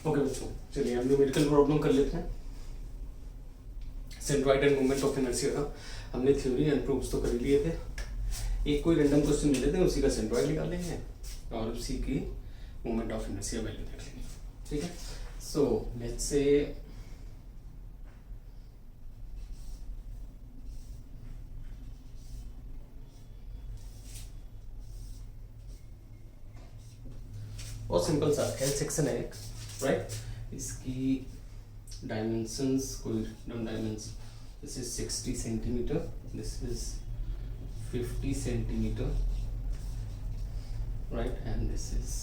Okay बच्चों, चलिए हम न्यूमेरिकल प्रॉब्लम कर लेते हैं। Centroid end moment of inertia का हमने थ्योरी एंड प्रूफ्स तो कर ही लिए थे। एक कोई रैंडम क्वेश्चन ले लेते हैं, उसी का सेंट्रॉइड निकाल लेंगे और उसी की मोमेंट ऑफ इनर्शिया वैल्यू देख लेंगे। ठीक है, सो लेट्स से और सिंपल सा एल सेक्शन है एक, राइट। इसकी डायमेंशंस कोई random dimension, this is 60 centimetre, this is 50 centimetre, right, and this is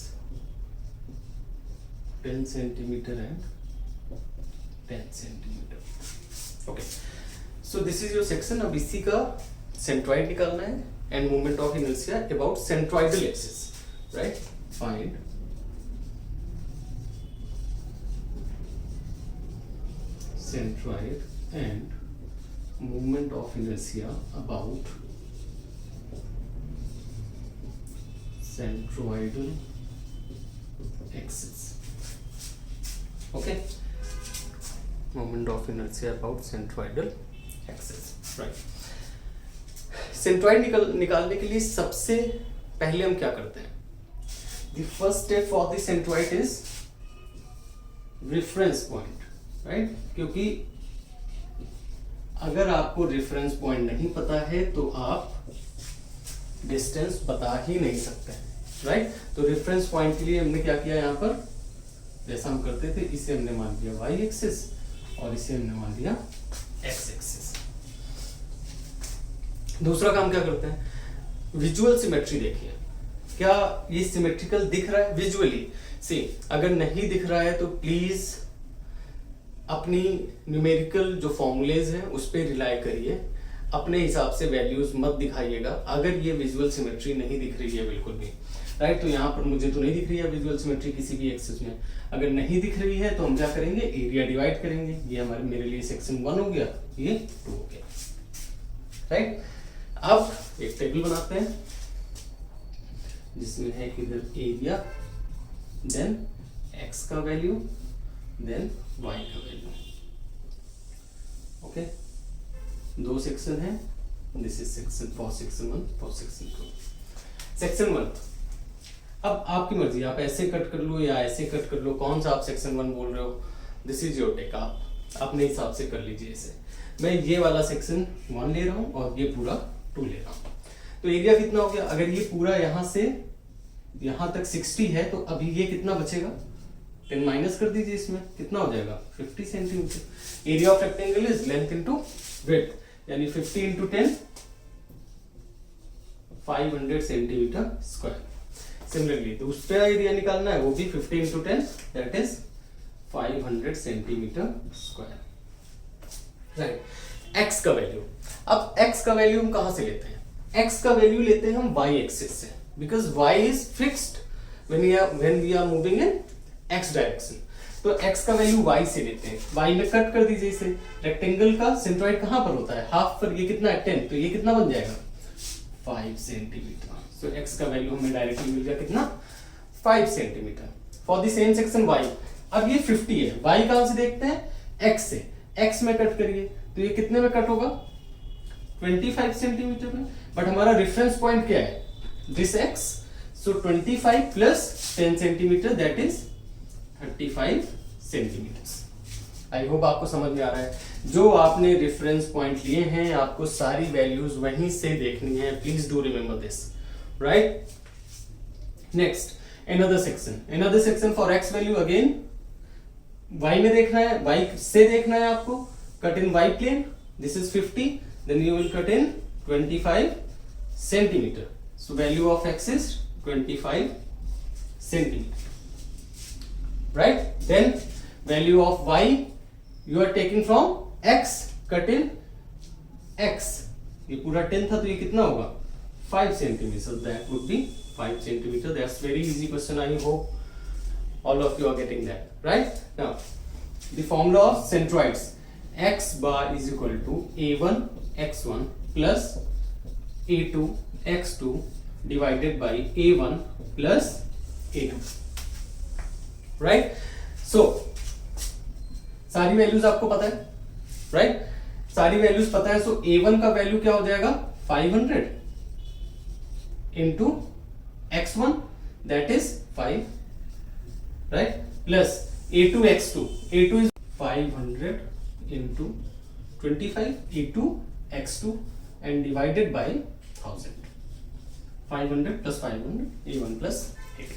10 centimetre and 10 centimetre. Okay, so this is your section. अब इसी का सेंट्रॉइड निकालना है end moment of inertia about centroidal axis, right. Find centroid and movement of inertia about centroidal axis. Okay, moment of inertia about centroidal axis, right. centroid निकालने के लिए सबसे पहले हम क्या करते हैं? The first step for the centroid is reference point, right क्योंकि अगर आपको रेफरेंस पॉइंट नहीं पता है तो आप डिस्टेंस बता ही नहीं सकते, राइट। तो रेफरेंस पॉइंट के लिए हमने क्या किया, यहाँ पर जैसा हम करते थे, इसे हमने मान दिया वाई एक्सिस और इसे हमने मान दिया एक्स एक्सिस। दूसरा काम क्या करते हैं, विजुअल सिमेट्री देखिए, क्या ये सिमेट्रिकल दिख रहा है विजुअली? सी अगर नहीं दिख रहा है तो प्लीज अपनी न्यूमेरिकल जो फॉर्मूलेज हैं उस पर रिलाई करिए, अपने हिसाब से वैल्यूज मत दिखाइएगा अगर ये विजुअल सिमेट्री नहीं दिख रही है बिल्कुल भी, राइट। तो यहाँ पर मुझे तो नहीं दिख रही है विजुअल सिमेट्री किसी भी एक्सिस में। अगर नहीं दिख रही है तो हम क्या करेंगे, एरिया डिवाइड करेंगे। ये हमारे मेरे लिए सेक्शन 1 हो गया, ये 2 हो गया, राइट। अब एक टेबल बनाते हैं जिसमें है इधर एरिया, देन एक्स का वैल्यू, देन y का वैल्यू। ओके, 2 सेक्शन है, this is section for section 1 for section 2। Section 1, अब आपकी मर्जी, आप ऐसे कट कर लो या ऐसे कट कर लो, कौन सा आप सेक्शन 1 बोल रहे हो, दिस इज योर टेक, आप अपने हिसाब से कर लीजिए। इसे मैं ये वाला सेक्शन 1 ले रहा हूँ और ये पूरा 2 ले रहा हूँ। तो एरिया कितना हो गया, अगर ये पूरा यहां से यहां तक 60 है तो अभी ये कितना बचेगा, 10 माइनस कर दीजिए, इसमें कितना हो जाएगा 50 centimetre. Area of rectangle is length into width, यानी 50 इंटू 10 500 सेंटीमीटर स्क्वायर। सिमिलरली दूसरा एरिया निकालना है, वो भी 50 into 10 that is 500 centimetre square, right. X का वैल्यू, अब एक्स का वैल्यू हम कहां से लेते हैं? एक्स का वैल्यू लेते हैं हम वाई एक्सिस से, because Y is fixed when we are moving in x direction. तो x का वैल्यू y से लेते हैं, y में कट कर दीजिए इसे। रेक्टेंगल का सेंट्रॉइड कहां पर होता है, हाफ पर, ये कितना है 10, तो ये कितना बन जाएगा 5 सेंटीमीटर। सो x का वैल्यू हमें डायरेक्टली मिल गया कितना, 5 centimetre for the same section y। अब ये 50 है, y कहां से देखते हैं, x से, x में कट करिए तो ये कितने में कट होगा 25 सेंटीमीटर में, बट हमारा रेफरेंस पॉइंट क्या है, this x, so 25 plus 10 centimetre that is 35 centimetre. I hope आपको समझ में आ रहा है। जो आपने रेफरेंस पॉइंट लिए हैं आपको सारी वैल्यूज वहीं से देखनी है, please do remember this, right. Next another section for x value, again y में देखना है, y से देखना है आपको, cut in y plane, this is 50, then you will cut in 25 centimetre. So value of x is 25 centimetre, right? Then value of y you are taking from x, cut in x, ये पूरा 10 था तो ये कितना होगा 5 centimetre, so that would be 5 centimeter. That's very easy question. I hope all of you are getting that, right? Now the formula of centroids, x bar is equal to a1 x1 plus a2 x2 divided by a1 plus a2, right? सो सारी values आपको पता है, right? सारी values पता है। सो a1 का value क्या हो जाएगा 500 into x1 that is 5, right? Plus a2 x2 is 500 into 25 a2 x2 and divided by 1000। 500 plus 500 a1 plus a2,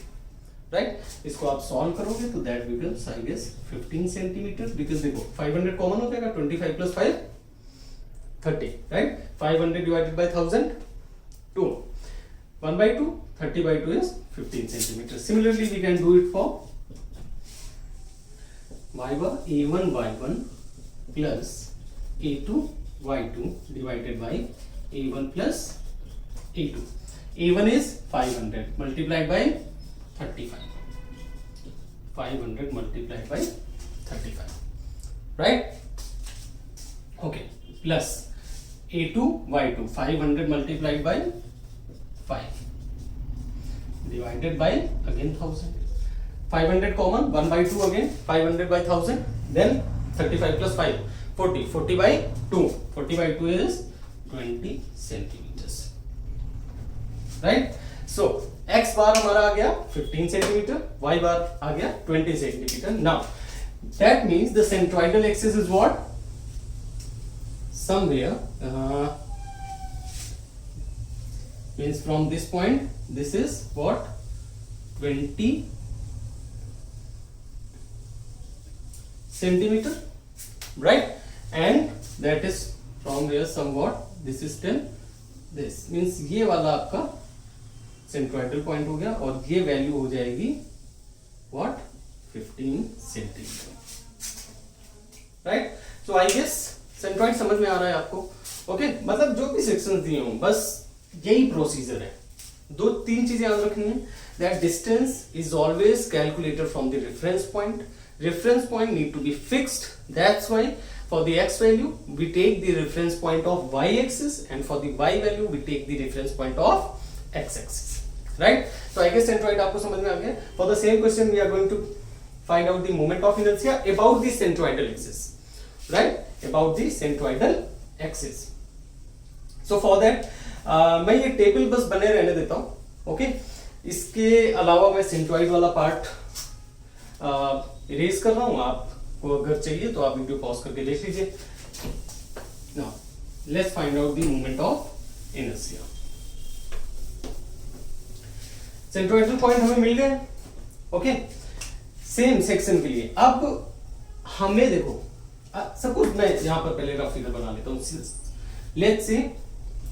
right? इसको आप सॉल्व करोगे तो that becomes I guess 15 centimetre, because देखो 500 कॉमन हो जाएगा, 25 plus 5 30, right? 500 divided by 1000 2, 1/2, 30/2 is 15 centimeter. Similarly we can do it for y bar a1 y1 plus a2 y2 divided by a1 plus a2. a1 is 500 multiplied by 35, 500 multiplied by 35, right? Okay, plus a2 y2 500 multiplied by 5 divided by again 1000, 500 common 1/2 again, 500 by 1000, then 35 plus 5 40, 40 by 2, 40 by 2 is 20 centimeters, right? So x bar हमारा आ गया 15 centimeter, y bar आ गया 20 centimeter. Now that means the centroidal axis is what? Somewhere means from this point this is what 20 centimeter, right? And that is from here somewhat this is 10, this means ये वाला आपका centroidal point हो गया और ये value हो जाएगी what 15 centimetre, right? So I guess centroid समझ में आ रहा है आपको, ओके? मतलब जो भी सेक्शंस दिए हों बस यही प्रोसीजर है। 2-3 चीजें याद रखनी है, that distance is always calculated from the reference point, reference point need to be fixed, that's why for the x value we take the reference point of y axis and for the y value we take the reference point of x axis, right? So I guess centroid आपको समझ में आ गया। For the same question we are going to find out the moment of inertia about the centroidal axis, right? About the centroidal axis. So for that मैं ये table बस बने रहने देता हूँ, ओके? इसके अलावा मैं सेंट्रोइड वाला पार्ट इरेज कर रहा हूं, आपको अगर चाहिए तो आप वीडियो पॉज करके देख लीजिए। Now let's find out the moment of inertia. Centroidal point हमें मिल गए, ओके? सेम सेक्शन के लिए अब हमें देखो, सपोज मैं यहां पर पहले रफ फिगर बना लेता हूं। लेट्स से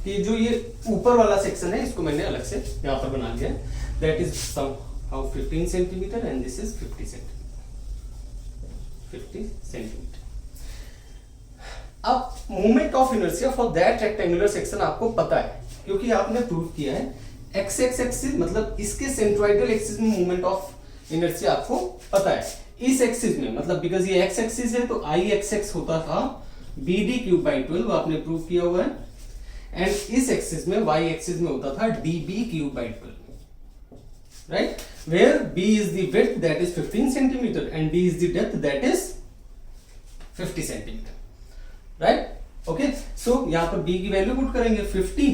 कि जो ये ऊपर वाला सेक्शन है इसको मैंने अलग से यहां पर बना लिया है, that is somehow 15 centimetre and this is 50 centimetre, 50 centimetre. अब moment of inertia for that rectangular section आपको पता है क्योंकि आपने प्रूव किया है एक्स एक्सिस मतलब इसके सेंट्रोइडल एक्सिस में मोमेंट ऑफ इनर्शिया आपको पता है। इस एक्सिस में मतलब बिकॉज ये एक्स एक्सिस है तो आई एक्स एक्स होता था BD क्यूब बाई 12, आपने प्रूव किया हुआ है, एंड इस एक्सिस में वाई एक्सिस में होता था DB cube by 12, right? Where B is the width that is 15 centimeter and D is the depth that is 50 centimeter, right? Okay, so यहाँ पर B की वैल्यू पुट करेंगे 50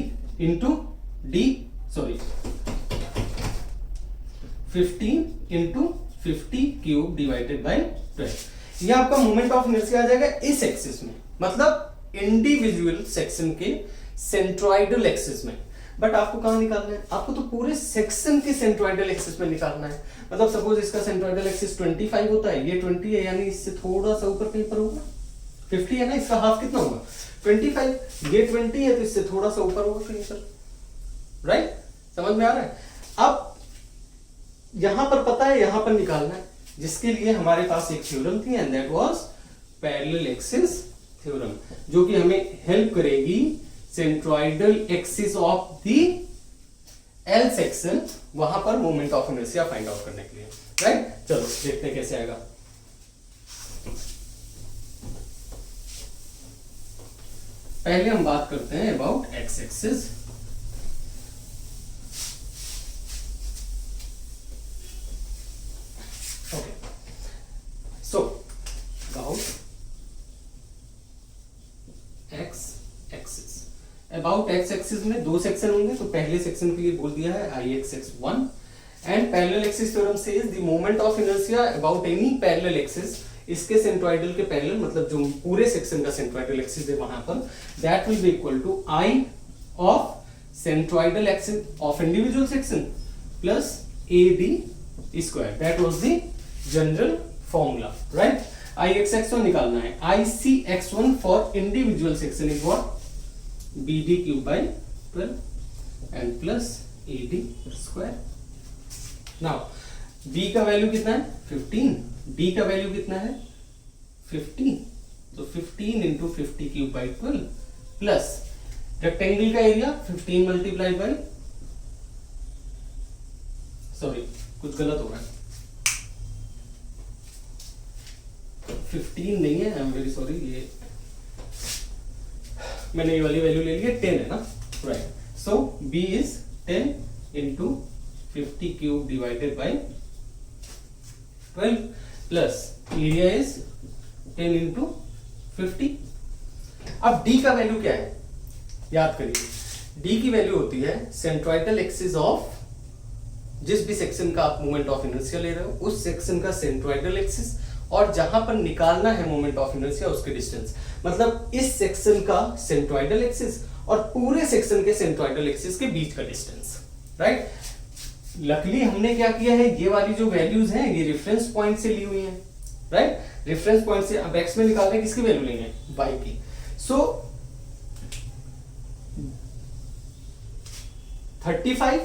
into D, sorry 15 into 50 cube divided by 12। ये आपका moment of inertia आ जाएगा इस axis में, मतलब इंडिविजुअल सेक्शन के सेंट्रोइडल एक्सिस में। बट आपको कहां निकालना है? आपको तो पूरे सेक्शन के सेंट्रोइडल एक्सिस में निकालना है। मतलब सपोज इसका सेंट्रोइडल एक्सिस 25 होता है, ये 20 है, यानी इससे थोड़ा सा ऊपर कहीं पर होगा 50 है ना, इसका हाफ कितना होगा 25, ये 20 है तो इससे थोड़ा सा ऊपर होगा कहीं पर, राइट? समझ में आ रहा है? अब यहां पर पता है यहां पर निकालना है, जिसके लिए हमारे पास एक थ्योरम थी and that was parallel axis theorem, जो कि हमें हेल्प करेगी centroidal axis of the L section वहां पर moment of inertia find out करने के लिए, राइट? चलो देखते हैं कैसे आएगा। पहले हम बात करते हैं about x axis. So about x axis, about x axis में दो सेक्शन होंगे, तो पहले सेक्शन के लिए बोल दिया है I x x 1 and parallel axis theorem says the moment of inertia about any parallel axis, इसके सेंट्रोइडल के पैरेलल मतलब जो पूरे सेक्शन का सेंट्रोइडल एक्सिस है वहां पर, that will be equal to I of centroidal axis of individual section plus a d square, that was the general formula, right. I x x one निकालना है, I c x one for individual section is what b d cube by 12 and plus a d square. Now b का value कितना है 15, d का value कितना है 50, तो 15 into 50 cube by 12 plus rectangle का एरिया 15 मल्टीप्लाई बाई, सॉरी कुछ गलत हो रहा है, 15 नहीं है, आई एम वेरी सॉरी, ये मैंने ये वाली वैल्यू ले ली है, 10 है ना, right. So b is 10 into 50 cube divided by 12 plus area is 10 into 50। अब d का वैल्यू क्या है याद करिए, d की वैल्यू होती है सेंट्रोइडल एक्सिस ऑफ, जिस भी सेक्शन का आप मोमेंट ऑफ इनर्शिया ले रहे हो उस सेक्शन का सेंट्रोइडल एक्सिस, और जहां पर निकालना है मोमेंट ऑफ इनर्शिया उसके डिस्टेंस, मतलब इस सेक्शन का सेंट्रोइडल एक्सिस और पूरे सेक्शन के सेंट्रोइडल एक्सिस के बीच का डिस्टेंस, राइट। लकीली हमने क्या किया है, ये वाली जो वैल्यूज हैं ये रेफरेंस पॉइंट से ली हुई हैं, राइट, रेफरेंस पॉइंट से। अब एक्स में निकालने किसकी वैल्यू लेंगे, वाई की। सो 35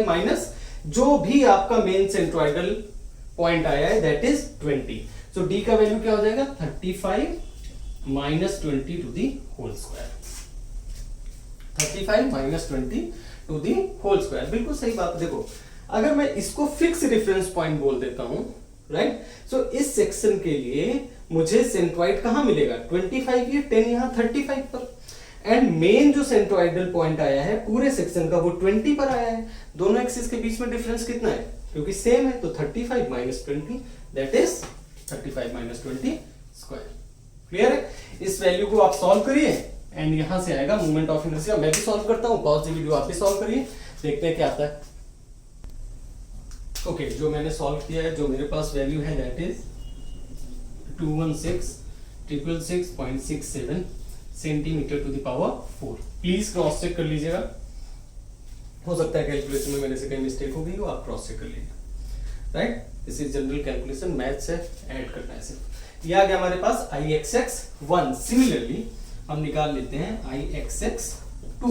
माइनस जो भी आपका मेन सेंट्रोइडल पॉइंट आया है दैट इज 20, सो डी का वैल्यू क्या हो जाएगा 35 minus 20 to the whole square, 35 minus 20 to the whole square, बिल्कुल सही बात। देखो अगर मैं इसको फिक्स रेफरेंस पॉइंट बोल देता हूं, राइट, सो इस सेक्शन के लिए मुझे सेंट्रोइड कहां मिलेगा 25, ये 10 यहां 35 पर, एंड मेन जो सेंट्रोइडल पॉइंट आया है पूरे सेक्शन का वो 20 पर आया है। दोनों एक्सिस के बीच में डिफरेंस कितना है, क्योंकि सेम है, तो 35 minus 20 that is 35 minus 20 square. Clear है, इस वैल्यू को आप सॉल्व करिए एंड यहां से आएगा मोमेंट ऑफ इनर्शिया। मैं भी सॉल्व करता हूं, पॉज द वीडियो आप भी सॉल्व करिए, देखते हैं क्या आता है। ओके, जो मैंने सॉल्व किया है, जो मेरे पास वैल्यू है that is 216,666.67 centimetre to the power 4। Please cross check कर लीजिएगा, हो सकता है कैलकुलेशन में मेरे से कहीं मिस्टेक हो गई हो, आप क्रॉस चेक कर लीजिए, right. This is general calculation, math से ऐड करना है सिर्फ। ये आ गया हमारे पास आई एक्स एक्स 1। सिमिलरली हम निकाल लेते हैं आई एक्स एक्स 2।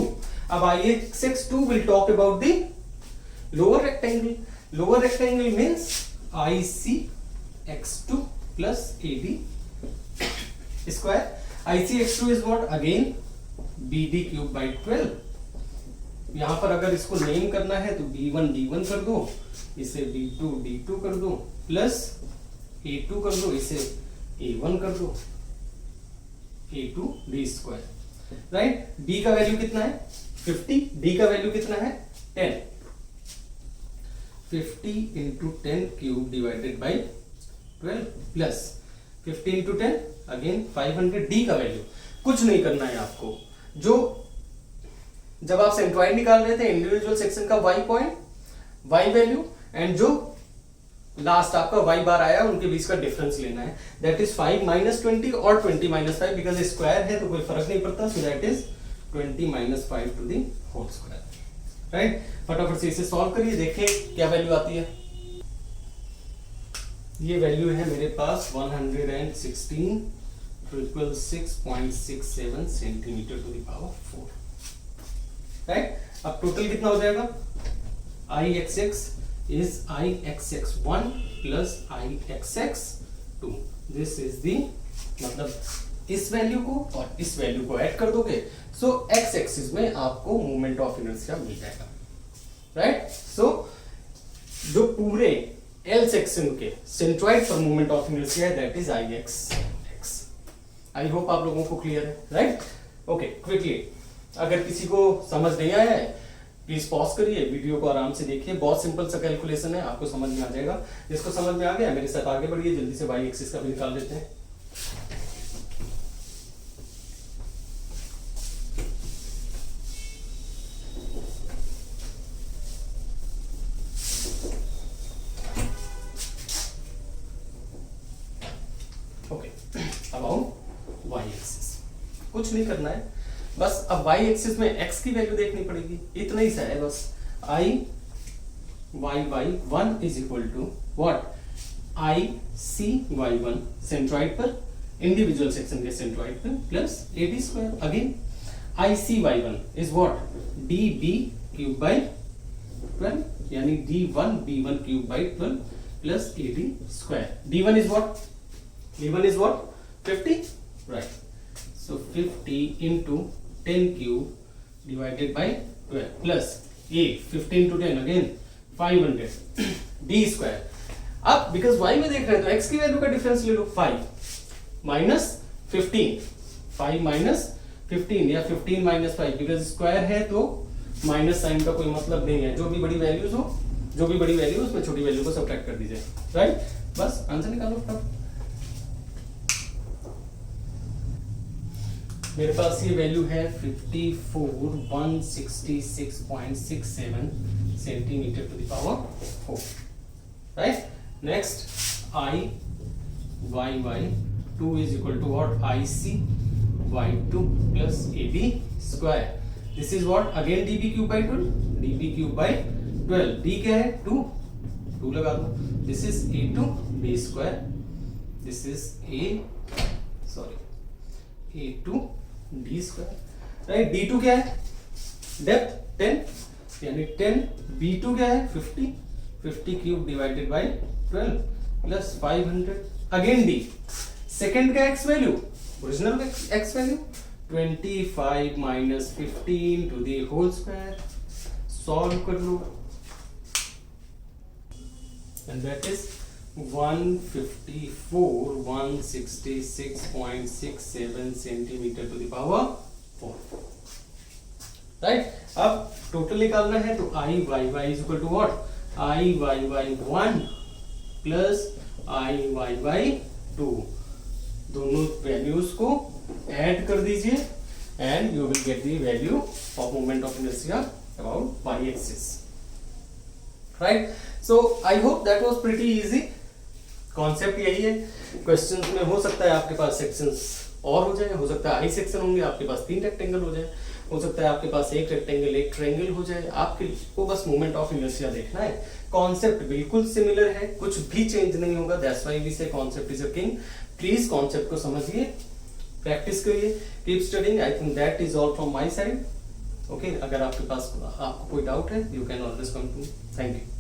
अब I x x 2 will talk about the lower rectangle. Lower rectangle means I c x 2 plus a d square. I c x 2 is what, again b d cube by 12। यहां पर अगर इसको name करना है तो b1 d1 कर दो, इसे b2 d2 कर दो, प्लस a2 कर दो, इसे a1 कर दो, a2 d square, right. b का वैल्यू कितना है 50, d का वैल्यू कितना है 10, 50 into 10 cube divided by 12 plus 50 into 10 again 500। d का वैल्यू कुछ नहीं करना है आपको, जो जब आप सेंट्रोइड निकाल रहे थे इंडिविजुअल सेक्शन का y point, y value, and जो लास्ट आपका y बार आया उनके बीच का डिफरेंस लेना है, दैट इज 5 माइनस 20 और 20 माइनस 5, बिकॉज स्क्वायर है तो कोई फर्क नहीं पड़ता, so that is 20 minus 5 to the whole square, right. फटाफट से इसे सॉल्व करिए, देखें क्या वैल्यू आती है। ये वैल्यू है मेरे पास 116.67 centimetre to the power 4, right. अब टोटल कितना हो जाएगा, I x x is I x x 1 plus I x x 2। This is the, मतलब इस वैल्यू को और इस वैल्यू को ऐड कर दोगे, सो एक्स एक्सिस में आपको मोमेंट ऑफ इनर्शिया मिल जाएगा, राइट। सो जो पूरे एल सेक्शन के सेंट्रोइड पर मोमेंट ऑफ इनर्शिया है that is I x x. I hope आप लोगों को क्लियर है, राइट। ओके, क्विकली अगर किसी को समझ नहीं आया है प्लीज पॉज करिए, वीडियो को आराम से देखिए, बहुत सिंपल सा कैलकुलेशन है, आपको समझ में आ जाएगा। जिसको समझ में आ गया मेरे साथ आगे बढ़िए, जल्दी से वाई एक्सिस का भी निकाल लेते हैं। ओके, अब आओ वाई एक्सिस। कुछ नहीं करना है, बस अब वाई एक्सिस में एक्स की वैल्यू देखनी पड़ेगी, इतना ही सा है बस। I Y y one is equal to what, I C y one centroid पर, इंडिविजुअल सेक्शन के सेंट्रॉइड पर, plus a d square. Again I C y one is what, d B cube by 12, यानी d one b one cube by 12 plus a d square. D one is what, d1 is what, 50, right? So 50 into 10 cube divided by 12 plus a 15 to 10 again 500 d square। अब because y में देख रहे हैं तो x की value का difference ले लो, 5 minus 15, 5 minus 15 या 15 माइनस 5, बिकॉज स्क्वायर है तो माइनस साइन का कोई मतलब नहीं है। जो भी बड़ी वैल्यूज हो, जो भी बड़ी वैल्यू उसमें छोटी वैल्यू को सब्ट्रैक्ट कर दीजिए, राइट? बस आंसर निकालो फटाफट। मेरे पास ये वैल्यू है 54,166.67 centimetre to the power 4, right? Next I Y Y 2 is equal to what, I C Y 2 plus A B square. This is what, again D B cube by 12, D B cube by 12, D क्या है 2, 2 लगा दो। This is a 2 B square, this is a two D square, right? D two क्या है, depth 10, यानी 10, B to क्या है 50, 50 cube divided by 12 plus 500। Again D, second का X value, original X value 25 minus 15 to the whole square. Solve कर लो and that is 154,166.67 centimetre to the power 4, right? अब total निकालना है तो I Y Y is equal to what, I Y Y 1 plus I Y Y 2, दोनों values को add कर दीजिए and you will get the value of moment of inertia about Y axis, right? So I hope that was pretty easy. Concept यही है, questions में हो सकता है आपके पास सेक्शंस और हो जाए, हो सकता है आई सेक्शन होंगे, आपके पास 3 रेक्टेंगल हो जाए, हो सकता है आपके पास 1 रेक्टेंगल 1 ट्रायंगल हो जाए। आपके को बस मोमेंट ऑफ इनर्शिया देखना है। कॉन्सेप्ट बिल्कुल सिमिलर है, कुछ भी चेंज नहीं होगा, that's why we say concept is a king. Please concept को समझिए, प्रैक्टिस करिए, keep studying. I think that is all from my side. Okay, अगर आपके पास आपको कोई डाउट है, you can always come to me. Thank you.